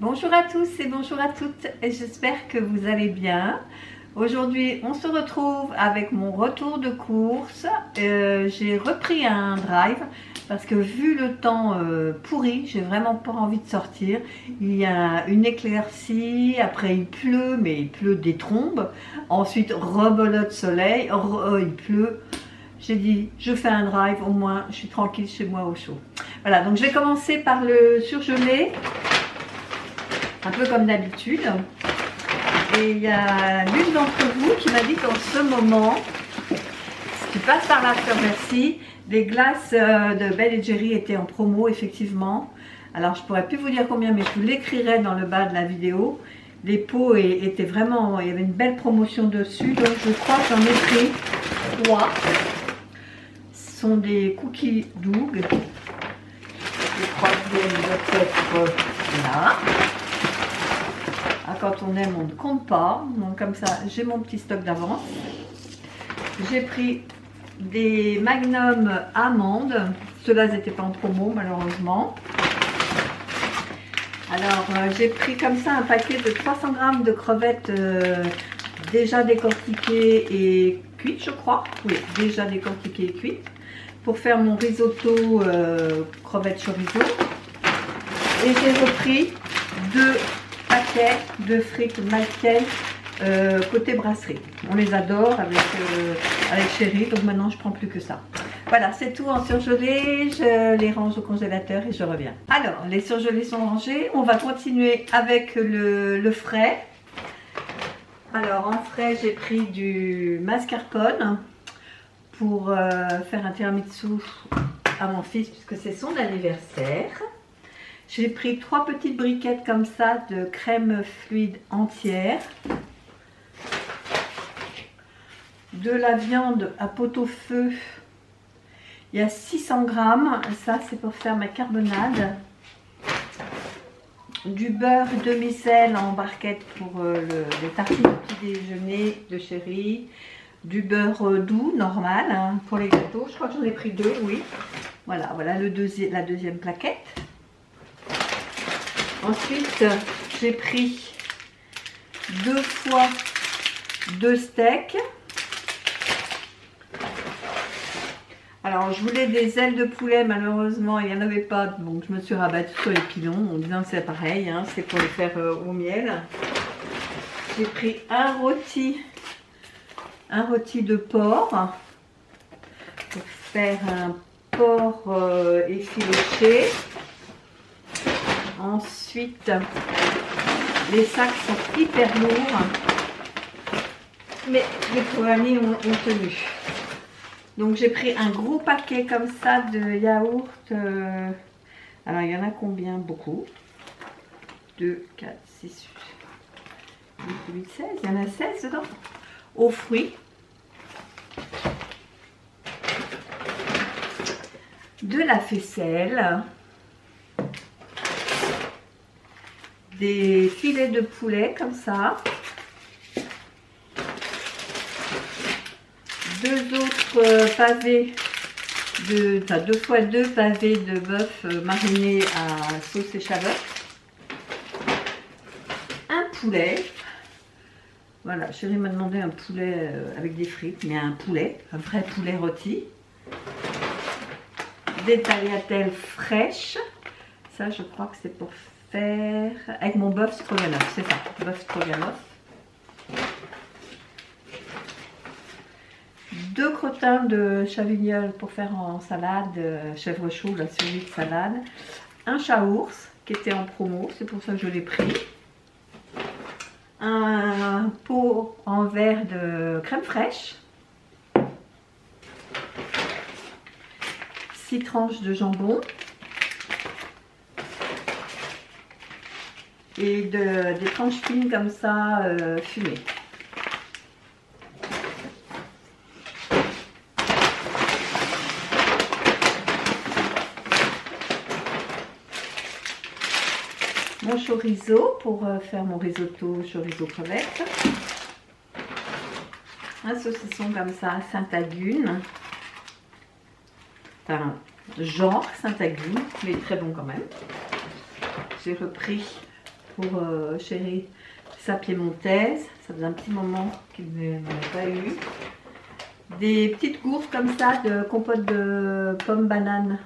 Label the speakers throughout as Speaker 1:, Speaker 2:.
Speaker 1: Bonjour à tous et bonjour à toutes, et j'espère que vous allez bien. Aujourd'hui, on se retrouve avec mon retour de course. J'ai repris un drive parce que vu le temps pourri, j'ai vraiment pas envie de sortir. Il y a une éclaircie, après il pleut, mais il pleut des trombes. Ensuite, rebelote soleil, il pleut. J'ai dit, je fais un drive, au moins je suis tranquille chez moi au chaud. Voilà, donc je vais commencer par le surgelé. Un peu comme d'habitude. Et il y a l'une d'entre vous qui m'a dit qu'en ce moment, si tu passes par là, je te remercie, les glaces de Ben & Jerry étaient en promo, effectivement. Alors, je pourrais plus vous dire combien, mais je vous l'écrirai dans le bas de la vidéo. Les pots étaient vraiment, il y avait une belle promotion dessus, donc je crois que j'en ai pris 3. Ce sont des cookies Doug. Le troisième doit être là. Quand on aime, on ne compte pas. Donc comme ça, j'ai mon petit stock d'avance. J'ai pris des Magnum amandes. Ceux-là n'étaient pas en promo, malheureusement. Alors, j'ai pris comme ça un paquet de 300 grammes de crevettes déjà décortiquées et cuites, je crois. Oui, déjà décortiquées et cuites. Pour faire mon risotto crevettes chorizo. Et j'ai repris 2 paquets de frites Maltais côté brasserie. On les adore avec chéri, donc maintenant je prends plus que ça. Voilà, c'est tout en surgelé, je les range au congélateur et je reviens. Alors, les surgelés sont rangés, on va continuer avec le frais. Alors, en frais, j'ai pris du mascarpone pour faire un tiramisu à mon fils puisque c'est son anniversaire. J'ai pris 3 petites briquettes comme ça de crème fluide entière. De la viande à pot-au-feu. Il y a 600 grammes. Ça, c'est pour faire ma carbonade. Du beurre demi-sel en barquette pour les tartines de petit déjeuner de chéri. Du beurre doux, normal, hein, pour les gâteaux. Je crois que j'en ai pris 2, oui. Voilà la deuxième plaquette. Ensuite, j'ai pris 2 fois 2 steaks. Alors, je voulais des ailes de poulet, malheureusement, il n'y en avait pas. Donc, je me suis rabattue sur les pilons en disant que c'est pareil, hein, c'est pour les faire au miel. J'ai pris un rôti de porc pour faire un porc effiloché. Ensuite, les sacs sont hyper lourds, mais les poignées ont tenu. Donc j'ai pris un gros paquet comme ça de yaourt. Alors il y en a combien? Beaucoup. 2, 4, 6, 8, 16. Il y en a 16 dedans. Aux fruits. De la faisselle. Des filets de poulet comme ça. 2 autres pavés, 2 fois 2 pavés de bœuf mariné à sauce échalote. Un poulet. Voilà, chérie m'a demandé un poulet avec des frites, mais un poulet, un vrai poulet rôti. Des tagliatelles fraîches. Ça, je crois que c'est pour faire avec mon bœuf stroganoff, c'est ça, bœuf stroganoff. 2 crottins de chavignol pour faire en salade, chèvre chaud, la souris de salade. Un chaours qui était en promo, c'est pour ça que je l'ai pris. Un pot en verre de crème fraîche. 6 tranches de jambon. Et des tranches fines comme ça, fumées. Mon chorizo pour faire mon risotto chorizo crevettes. Un saucisson comme ça, Saint-Agune. Enfin, genre Saint-Agune, mais très bon quand même. J'ai repris pour Chérie, sa piémontaise. Ça faisait un petit moment qu'il n'en avait pas eu. Des petites gourdes comme ça de compote de pommes bananes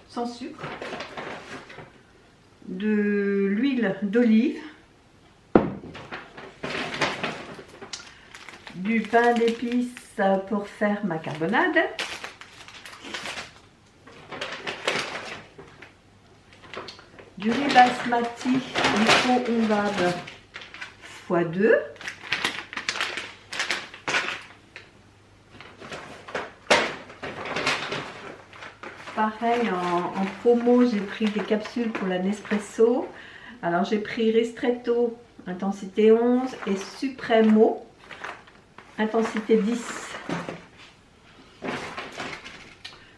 Speaker 1: sans sucre. De l'huile d'olive. Du pain d'épices pour faire ma carbonade. Du riz basmati micro-ondable x2. Pareil, en promo, j'ai pris des capsules pour la Nespresso. Alors, j'ai pris Ristretto, intensité 11, et Supremo, intensité 10.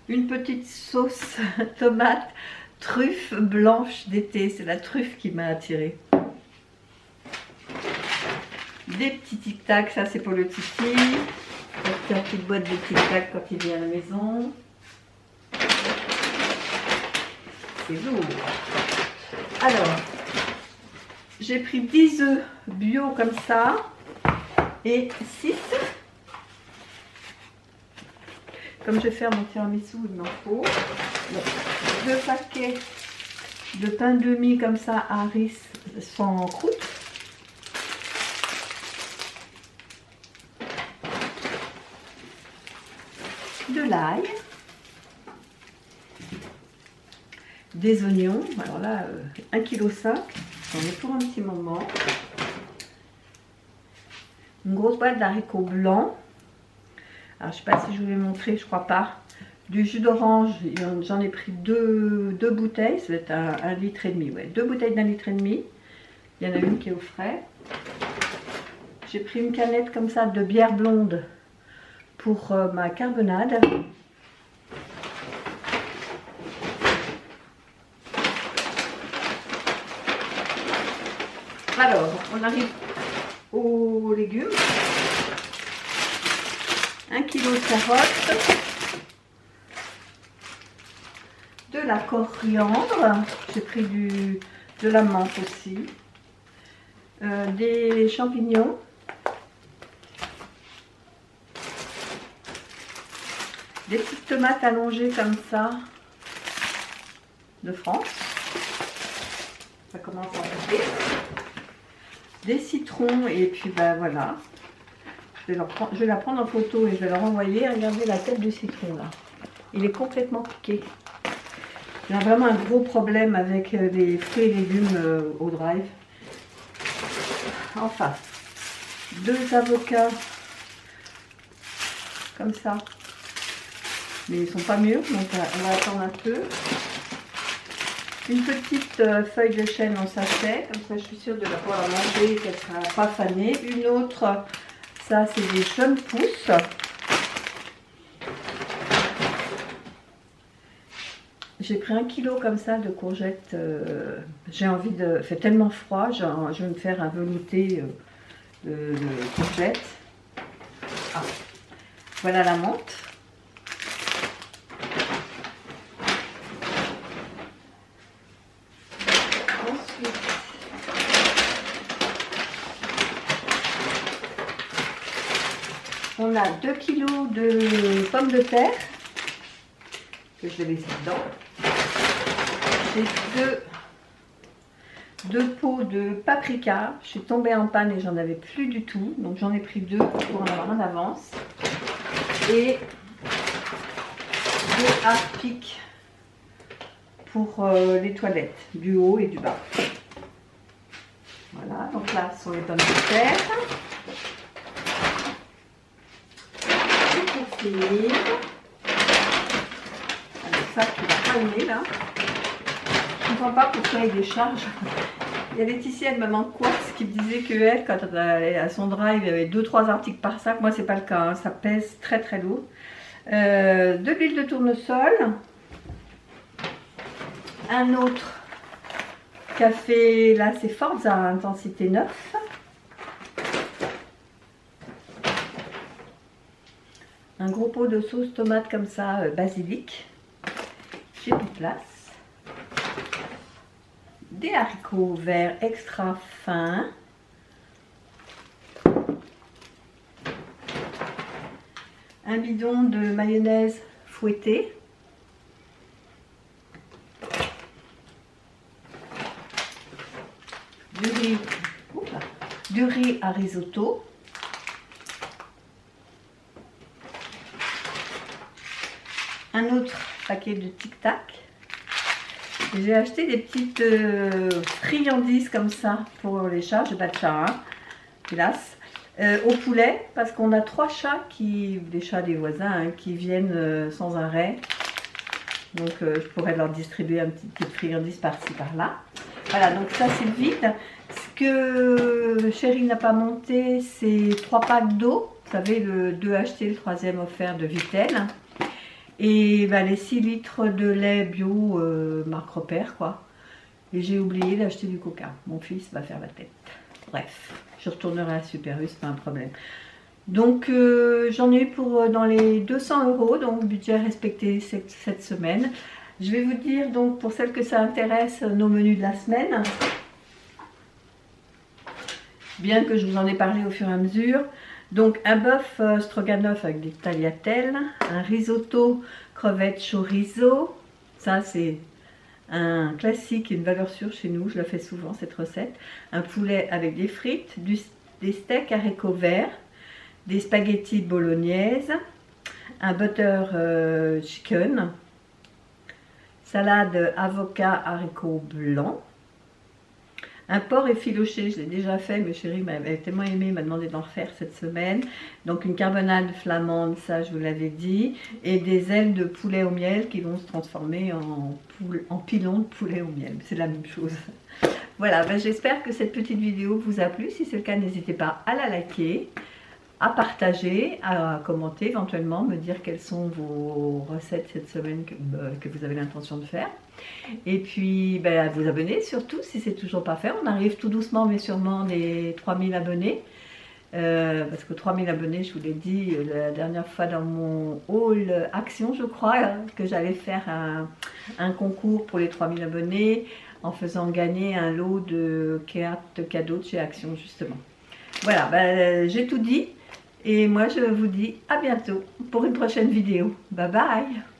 Speaker 1: Une petite sauce tomate truffe blanche d'été. C'est la truffe qui m'a attirée. Des petits tic-tac, ça c'est pour le titi. La petite boîte de tic-tac quand il vient à la maison. C'est lourd. Alors, j'ai pris 10 œufs bio comme ça et 6. Comme je vais faire mon tiramisu, il m'en faut. Donc, 2 paquets de pain de mie comme ça à riz sans croûte. De l'ail. Des oignons, alors là 1,5 kg, j'en ai pour un petit moment. Une grosse boîte d'haricots blancs. Alors je ne sais pas si je vous l'ai montré, je crois pas. Du jus d'orange, j'en ai pris deux bouteilles, ça va être 1,5 litre, ouais. 2 bouteilles d'1,5 litre. Il y en a une qui est au frais. J'ai pris une canette comme ça de bière blonde pour ma carbonade. Alors, on arrive aux légumes. 1 kg de carottes. De la coriandre. J'ai pris de la menthe aussi. Des champignons. Des petites tomates allongées comme ça. De France. Ça commence à monter. Des citrons et puis ben voilà, je vais la prendre en photo et je vais leur envoyer. Regardez la tête du citron là, il est complètement piqué. J'ai vraiment un gros problème avec les fruits et légumes au drive. Enfin, 2 avocats comme ça, mais ils sont pas mûrs donc on va attendre un peu. Une petite feuille de chêne en sachet, comme ça je suis sûre de la pouvoir manger, qu'elle ne sera pas fanée. Une autre, ça c'est des jeunes pousses. J'ai pris 1 kg comme ça de courgettes. J'ai envie de... Il fait tellement froid, je vais me faire un velouté de courgettes. Ah. Voilà la menthe. On a 2 kg de pommes de terre que je vais laisser dedans. J'ai deux pots de paprika. Je suis tombée en panne et j'en avais plus du tout. Donc j'en ai pris 2 pour en avoir un d'avance. Et 2 harpiks pour les toilettes, du haut et du bas. Voilà, donc là ce sont les pommes de terre. Allez, ça tu vas palmer là. Je ne comprends pas pourquoi il décharge. Il y a Laetitia de Maman Quartz qui me disait qu'elle, quand elle allait à son drive, il y avait 2-3 articles par sac. Moi, c'est pas le cas, hein. Ça pèse très très lourd. De l'huile de tournesol. Un autre café, là c'est Forza intensité 9. Un gros pot de sauce tomate comme ça, basilic. J'ai plus de place. des haricots verts extra fins, un bidon de mayonnaise fouettée, du riz à risotto, un autre paquet de Tic Tac. J'ai acheté des petites friandises comme ça pour les chats. J'ai pas de chat, hein, hélas. Au poulet, parce qu'on a 3 chats, des chats des voisins, hein, qui viennent sans arrêt. Donc je pourrais leur distribuer un petit friandise par-ci par-là. Voilà, donc ça c'est vide. Ce que Chérie n'a pas monté, c'est 3 packs d'eau. Vous savez, le 2 acheté, le 3e offert de Vittel. Et bah, les 6 litres de lait bio marque repère, quoi. Et j'ai oublié d'acheter du coca. Mon fils va faire la tête. Bref, je retournerai à Super U, c'est pas un problème. Donc j'en ai eu pour dans les 200 €, donc budget respecté cette semaine. Je vais vous dire donc pour celles que ça intéresse nos menus de la semaine. Bien que je vous en ai parlé au fur et à mesure. Donc un bœuf stroganoff avec des tagliatelles, un risotto crevettes chorizo, ça c'est un classique et une valeur sûre chez nous, je la fais souvent cette recette. Un poulet avec des frites, des steaks haricots verts, des spaghettis bolognaise, un butter chicken, salade avocat haricots blancs, un porc effiloché, je l'ai déjà fait, mais Chérie m'avait tellement aimé, m'a demandé d'en refaire cette semaine. Donc une carbonade flamande, ça je vous l'avais dit. Et des ailes de poulet au miel qui vont se transformer en pilons de poulet au miel. C'est la même chose. Voilà, ben j'espère que cette petite vidéo vous a plu. Si c'est le cas, n'hésitez pas à la liker, à partager, à commenter, éventuellement me dire quelles sont vos recettes cette semaine que vous avez l'intention de faire. Et puis ben, à vous abonner surtout si c'est toujours pas fait. On arrive tout doucement mais sûrement des 3000 abonnés. Parce que 3000 abonnés, je vous l'ai dit la dernière fois dans mon haul action, je crois, que j'allais faire un concours pour les 3000 abonnés en faisant gagner un lot de cartes cadeaux de chez Action justement. Voilà, ben, j'ai tout dit et moi je vous dis à bientôt pour une prochaine vidéo. Bye bye!